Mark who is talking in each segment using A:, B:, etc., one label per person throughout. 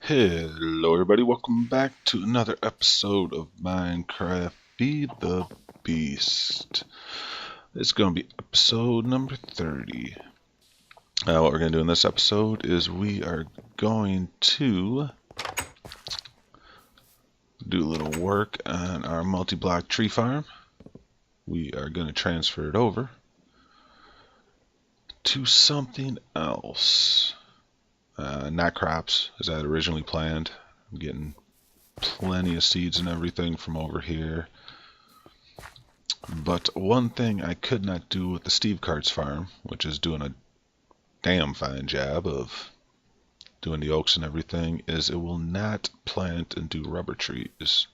A: Hello everybody, welcome back to another episode of Minecraft Be the Beast. It's going to be episode number 30. What we're going to do in this episode is we are going to do a little work on our multi-block tree farm. We are going to transfer it over to something else. Not crops, as I had originally planned. I'm getting plenty of seeds and everything from over here. But one thing I could not do with the Steve Cart's farm, which is doing a damn fine job of doing the oaks and everything, is it will not plant and do rubber trees.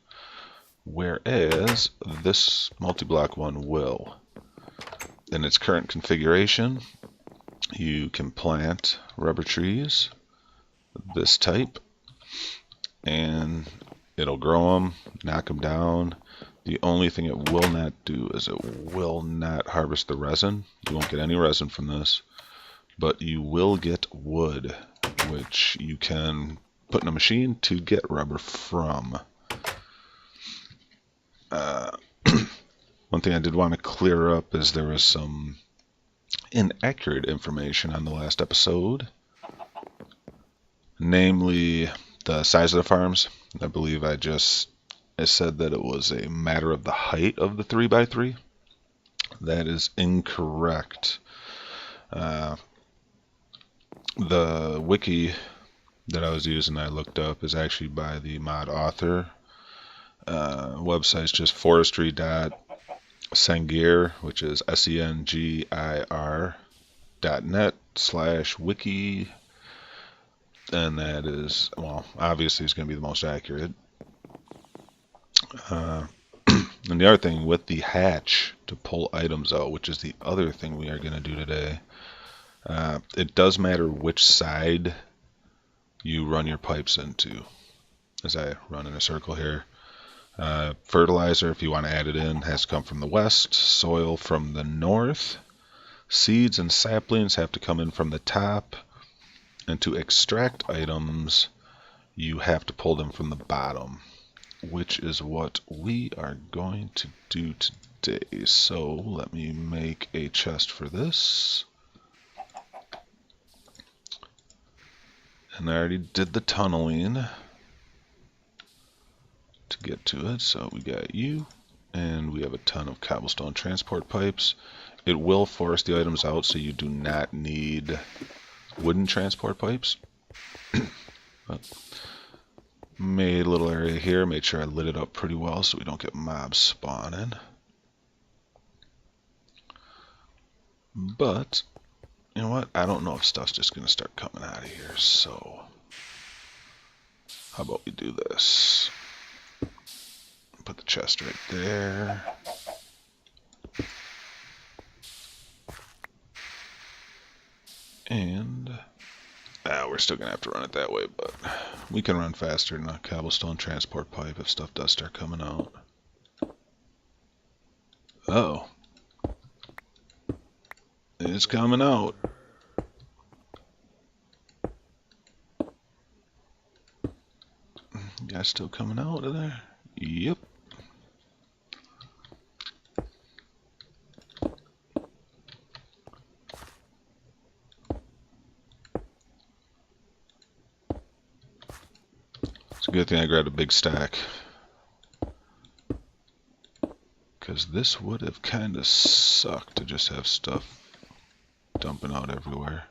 A: Whereas this multi-block one will. In its current configuration, you can plant rubber trees this type and it'll grow them, knock them down. The only thing it will not do is it will not harvest the resin. You won't get any resin from this, but you will get wood, which you can put in a machine to get rubber from. One thing I did want to clear up is there was some inaccurate information on the last episode, namely the size of the farms. I believe I said that it was a matter of the height of the 3x3. That is incorrect. The wiki that I was using, I looked up, is actually by the mod author. Website's just forestry.sengir, which is sengir.net/wiki, and that is, well, obviously it's going to be the most accurate. And the other thing with the hatch to pull items out, which is the other thing we are going to do today, it does matter which side you run your pipes into. As I run in a circle here. Fertilizer, if you want to add it in, has to come from the west, soil from the north, seeds and saplings have to come in from the top, and to extract items, you have to pull them from the bottom, which is what we are going to do today. So let me make a chest for this. And I already did the tunneling to get to it, so we got you, and we have a ton of cobblestone transport pipes. It will force the items out, so you do not need wooden transport pipes. But made a little area here, made sure I lit it up pretty well so we don't get mobs spawning. But you know what, I don't know if stuff's just gonna start coming out of here, so how about we do this? Put the chest right there. And we're still going to have to run it that way, but we can run faster than a cobblestone transport pipe if stuff does start coming out. Uh-oh. It's coming out. You guys still coming out of there? Yep. It's a good thing I grabbed a big stack, because this would have kind of sucked to just have stuff dumping out everywhere.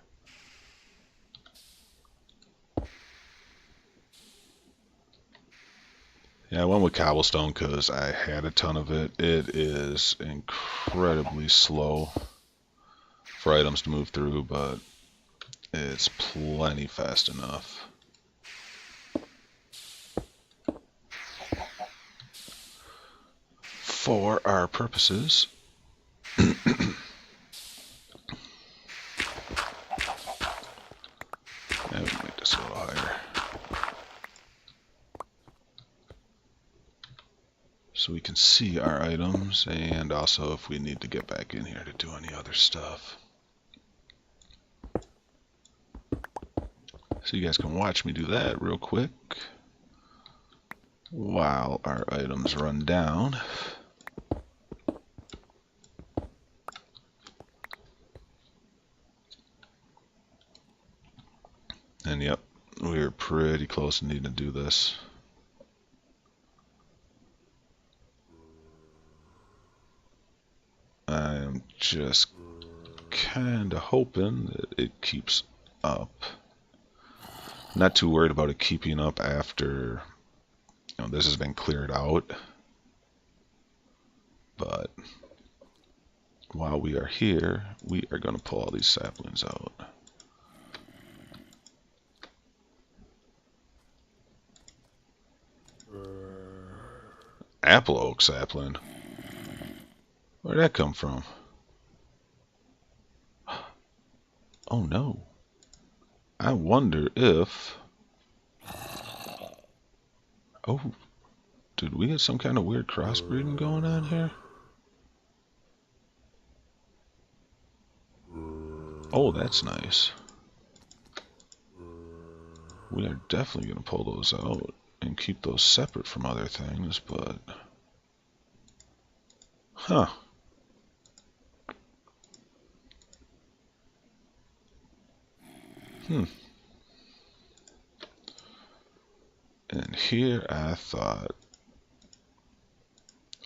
A: Yeah, I went with cobblestone because I had a ton of it. It is incredibly slow for items to move through, but it's plenty fast enough. For our purposes. And we can make this a little higher. So we can see our items, and also if we need to get back in here to do any other stuff. So you guys can watch me do that real quick while our items run down. And yep, we're pretty close to needing to do this. I am just kind of hoping that it keeps up. Not too worried about it keeping up after, you know, this has been cleared out. But while we are here, we are going to pull all these saplings out. Apple oak sapling. Where'd that come from? Oh no. I wonder if... Oh, did we get some kind of weird crossbreeding going on here? Oh, that's nice. We are definitely going to pull those out and keep those separate from other things, but... Huh. And here I thought...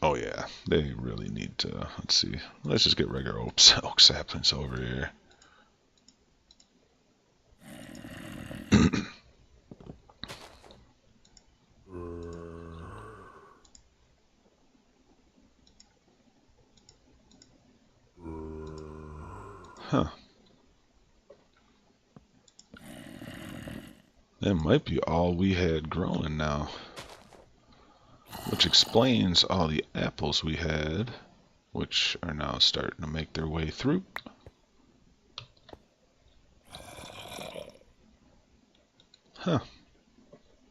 A: Oh yeah, they really need to... Let's see. Let's just get regular oak saplings over here. Huh. That might be all we had growing now. Which explains all the apples we had, which are now starting to make their way through. Huh.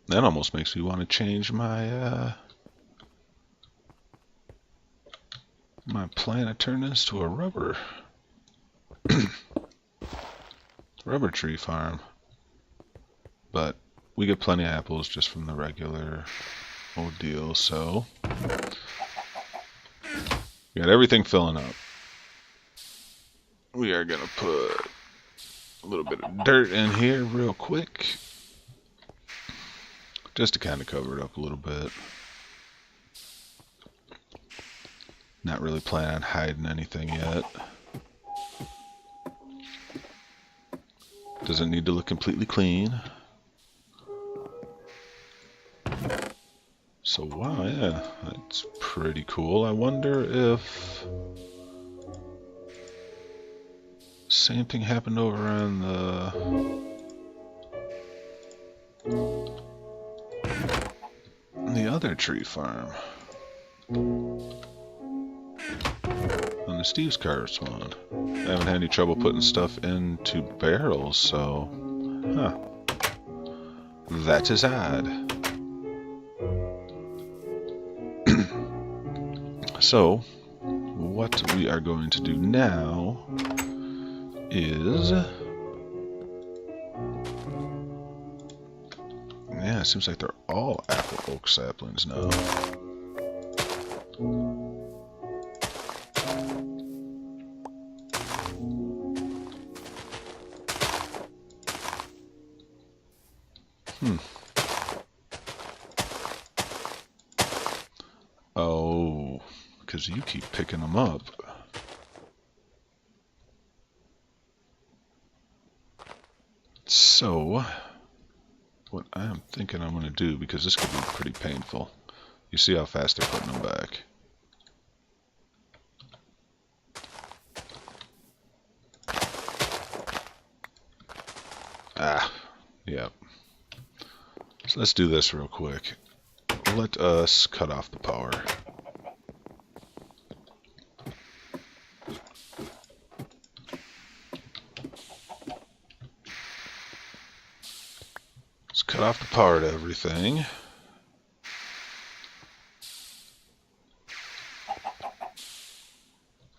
A: That almost makes me want to change my my plan to turn this to a rubber tree farm. But we get plenty of apples just from the regular old deal, so we got everything filling up. We are gonna put a little bit of dirt in here real quick, just to kind of cover it up a little bit. Not really planning on hiding anything yet. Doesn't need to look completely clean. So wow, yeah, that's pretty cool. I wonder if same thing happened over on the other tree farm. On the Steve's Cars one. I haven't had any trouble putting stuff into barrels, so huh. That is odd. So, what we are going to do now is... Yeah, it seems like they're all apple oak saplings now. Oh, because you keep picking them up. So, what I'm thinking I'm going to do, because this could be pretty painful. You see how fast they're putting them back. Ah, yep. So let's do this real quick. Let us cut off the power. Let's cut off the power to everything.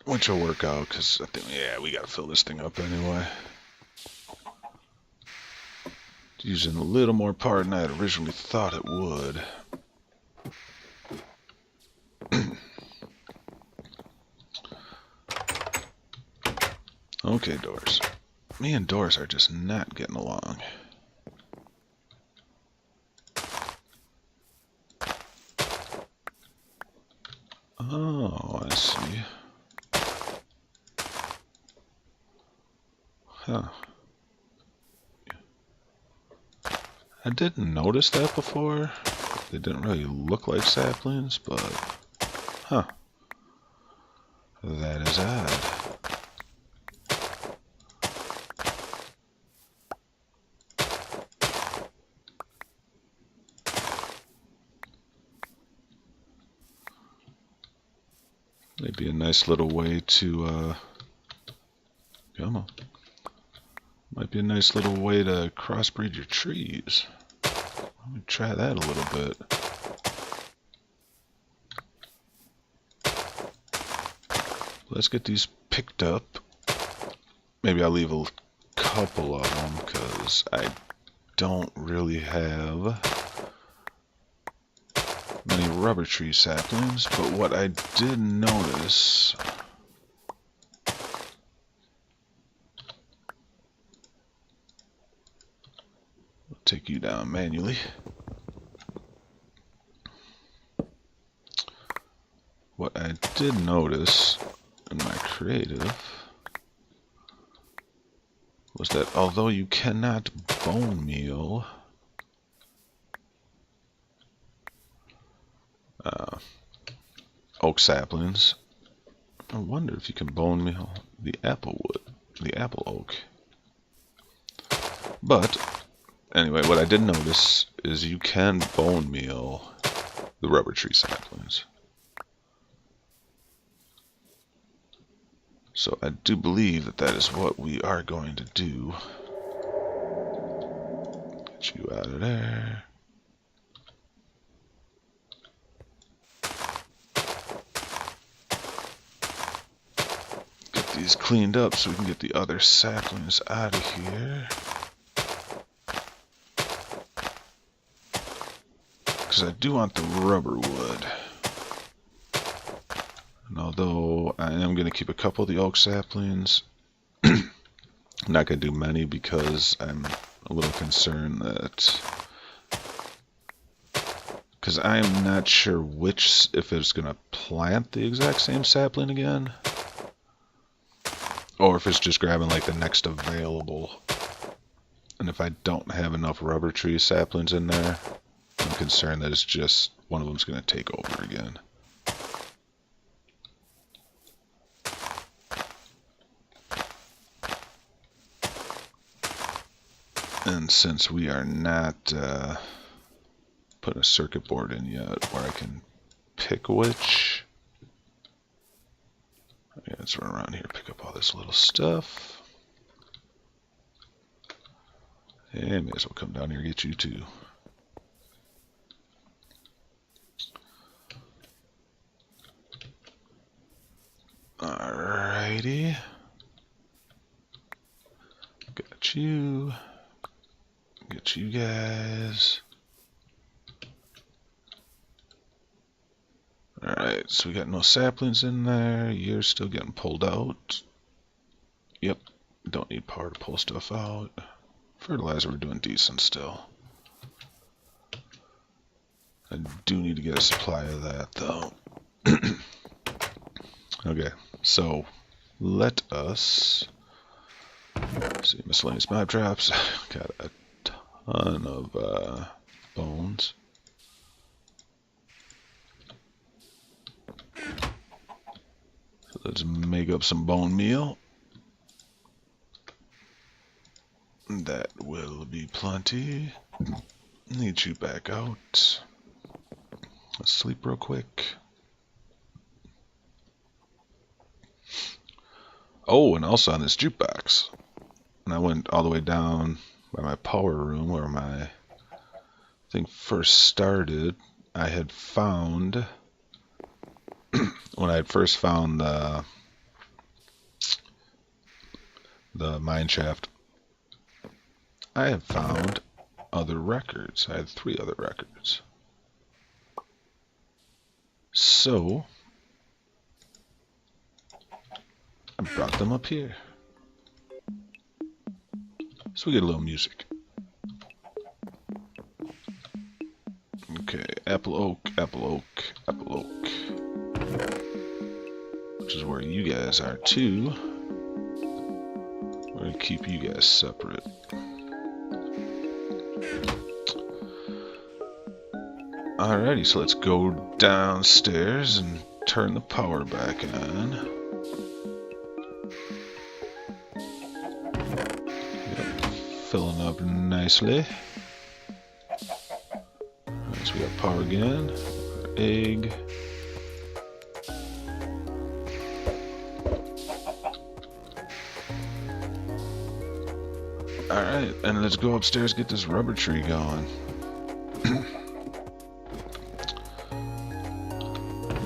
A: Which will work out, because I think, yeah, we gotta fill this thing up anyway. using a little more power than I had originally thought it would. Okay, doors. Me and doors are just not getting along. Oh, I see. Huh. I didn't notice that before. They didn't really look like saplings, but... Huh. That is odd. Maybe a nice little way to, come on. Might be a nice little way to crossbreed your trees. Let me try that a little bit. Let's get these picked up. Maybe I'll leave a couple of them because I don't really have many rubber tree saplings. But what I did notice... I'll take you down manually. What I did notice in my creative was that although you cannot bone meal oak saplings, I wonder if you can bone meal the apple oak. But anyway, what I did notice is you can bone meal the rubber tree saplings. So I do believe that that is what we are going to do. Get you out of there. Get these cleaned up so we can get the other saplings out of here. Because I do want the rubber wood. And although I am going to keep a couple of the oak saplings, I'm not going to do many because I'm a little concerned that... Because I am not sure if it's going to plant the exact same sapling again. Or if it's just grabbing like the next available. And if I don't have enough rubber tree saplings in there, I'm concerned that it's just one of them's going to take over again. And since we are not putting a circuit board in yet where I can pick which, yeah, let's run around here, pick up all this little stuff. And may as well come down here and get you too. Alrighty. Got you. Get you guys. Alright, so we got no saplings in there. You're still getting pulled out. Yep, don't need power to pull stuff out. Fertilizer, we're doing decent still. I do need to get a supply of that though. Okay, so let us see, miscellaneous map traps. Got a ton of bones. So let's make up some bone meal. That will be plenty. Need you back out. Let's sleep real quick. Oh, and also on this jukebox. And I went all the way down by my power room where my thing first started. I had found, when I had first found the mine shaft, I had found other records. I had 3 other records. So I brought them up here. So we get a little music. Okay, apple oak, apple oak, apple oak. Which is where you guys are too. We're gonna keep you guys separate. Alrighty, so let's go downstairs and turn the power back on. Yep, filling up nicely. Alright, so we got power again. Egg. Alright, and let's go upstairs and get this rubber tree going.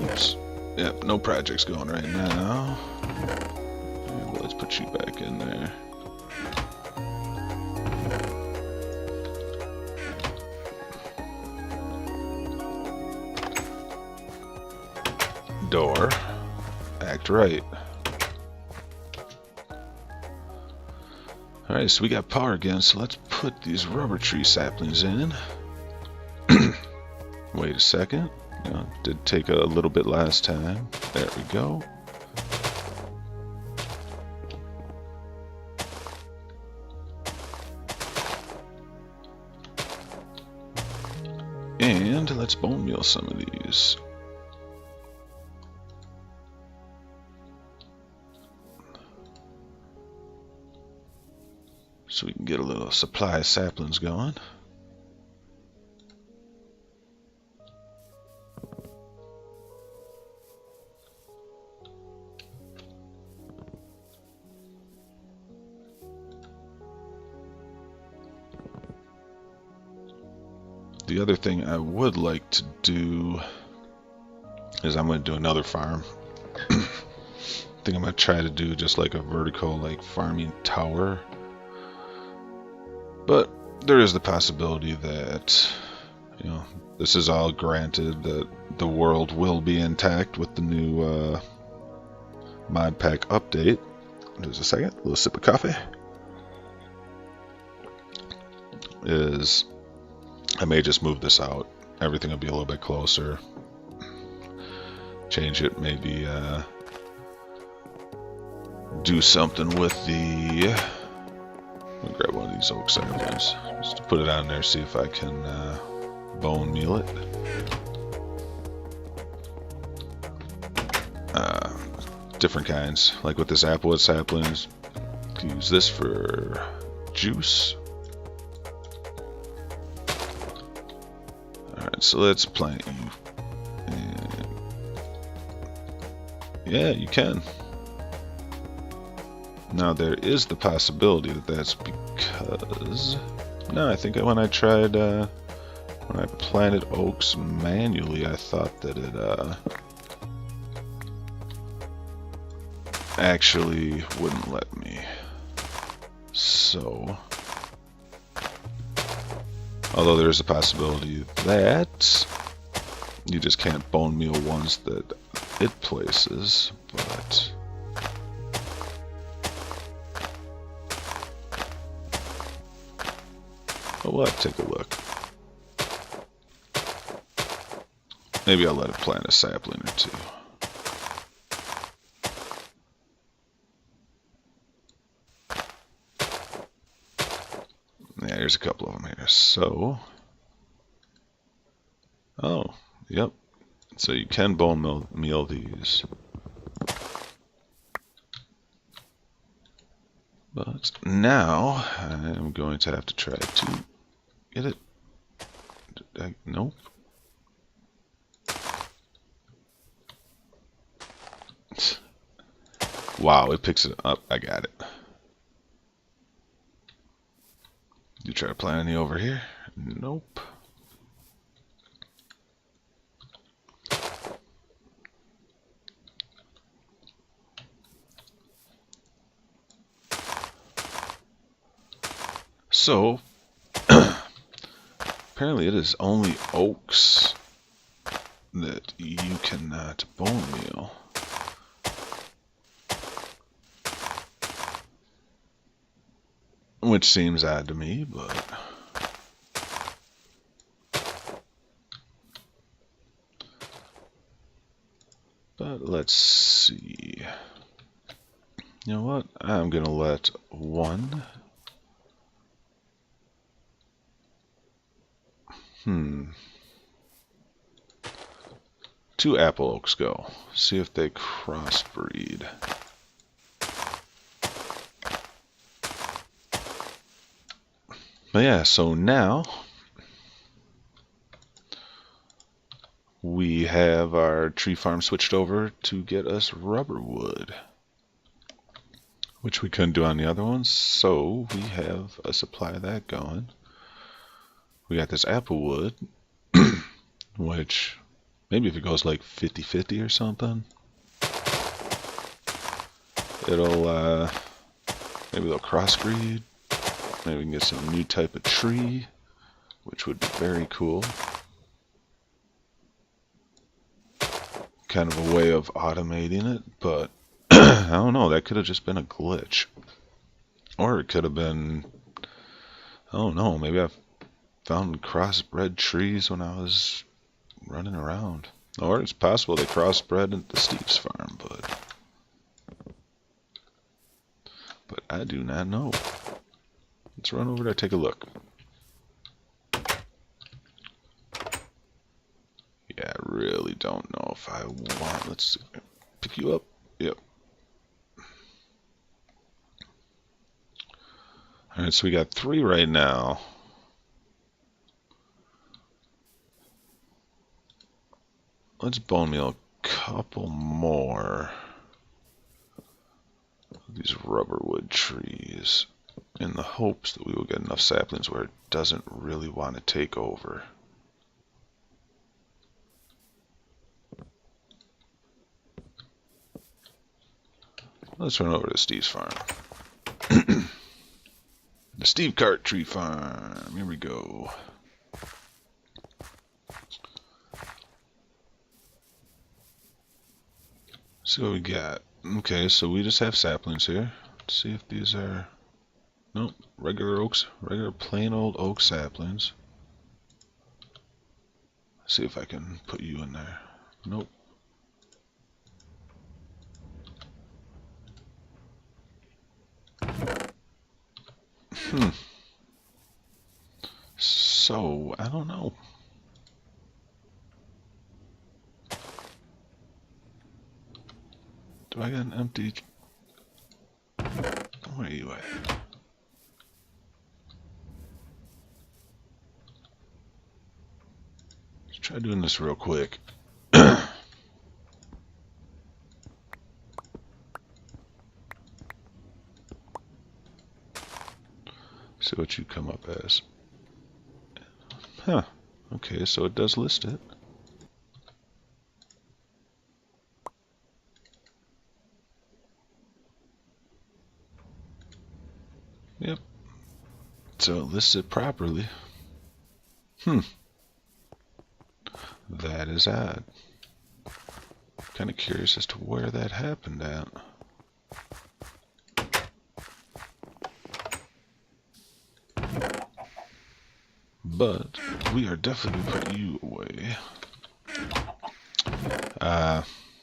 A: Oops. Yep, no projects going right now. Well, let's put you back in there. Door. Act right. Alright, so we got power again, so let's put these rubber tree saplings in. Wait a second. Did take a little bit last time. There we go. And let's bone meal some of these. So we can get a little supply of saplings going. The other thing I would like to do is I'm going to do another farm. I think I'm going to try to do just like a vertical like farming tower. But there is the possibility that, you know, this is all granted that the world will be intact with the new mod pack update. Just a second, a little sip of coffee. I may just move this out. Everything will be a little bit closer. Change it, maybe do something with the... I'm gonna grab one of these oak saplings just to put it on there, see if I can bone meal it. Different kinds, like with this applewood saplings, use this for juice. Alright, so let's plant you. And yeah, you can. Now there is the possibility that that's because... No, I think when I tried, when I planted oaks manually, I thought that it actually wouldn't let me. So... Although there is a possibility that you just can't bone meal ones that it places, but... Oh, we'll have to take a look. Maybe I'll let it plant a sapling or two. Yeah, here's a couple of them here. So, oh, yep. So you can bone meal these. But now I'm going to have to try to get it. Nope. Wow, it picks it up. I got it. You try to plant any over here? Nope. So, apparently it is only oaks that you cannot bone meal. Which seems odd to me, but... But let's see. You know what? I'm gonna let one... two apple oaks go. See if they crossbreed. But yeah, so now we have our tree farm switched over to get us rubber wood, which we couldn't do on the other ones, so we have a supply of that going. We got this apple wood, which maybe if it goes like 50-50 or something, it'll maybe they'll crossbreed. Maybe we can get some new type of tree, which would be very cool. Kind of a way of automating it, but I don't know, that could have just been a glitch. Or it could have been, I don't know, maybe I found crossbred trees when I was running around. Or it's possible they crossbred at the Steve's farm, but I do not know. Let's run over there, take a look. Yeah, I really don't know if I want... Let's pick you up. Yep. Alright, so we got 3 right now. Let's bone meal a couple more of these rubberwood trees in the hopes that we will get enough saplings where it doesn't really want to take over. Let's run over to Steve's farm. The Steve Cart Tree Farm. Here we go. See what we got. Okay, so we just have saplings here. Let's see if these are... Nope, regular oaks, regular plain old oak saplings. See if I can put you in there. Nope. So, I don't know. Do I got an empty... Where are you at? Let's try doing this real quick. See what you come up as. Huh. Okay, so it does list it. Yep. So it lists it properly. That is odd. Kind of curious as to where that happened at. But we are definitely going to put you away.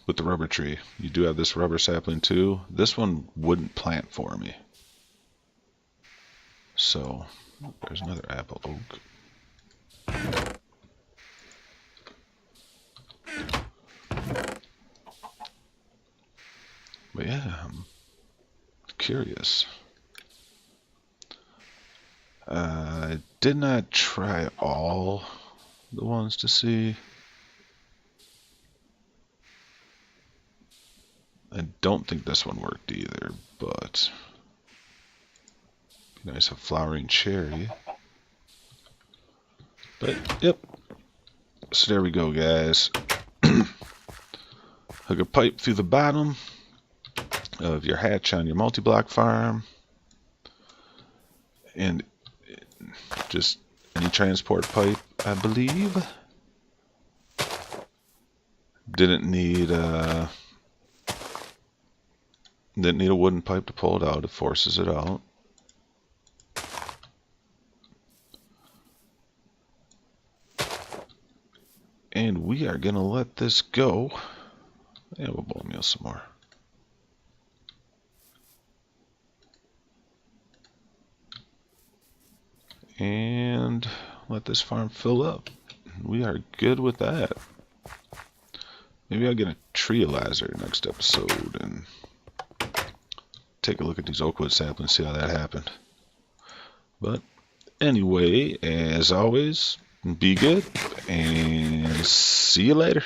A: With the rubber tree. You do have this rubber sapling too. This one wouldn't plant for me. So, there's another apple oak. But yeah, I'm curious. I did not try all the ones to see. I don't think this one worked either, but nice, a flowering cherry. But yep. So there we go, guys. Hook a pipe through the bottom of your hatch on your multi-block farm, and just any transport pipe I believe. Didn't need a wooden pipe to pull it out. It forces it out. And we are gonna let this go. And we'll bone meal some more. And let this farm fill up. We are good with that. Maybe I'll get a trealizer next episode and take a look at these oakwood saplings and see how that happened. But anyway, as always, be good and see you later.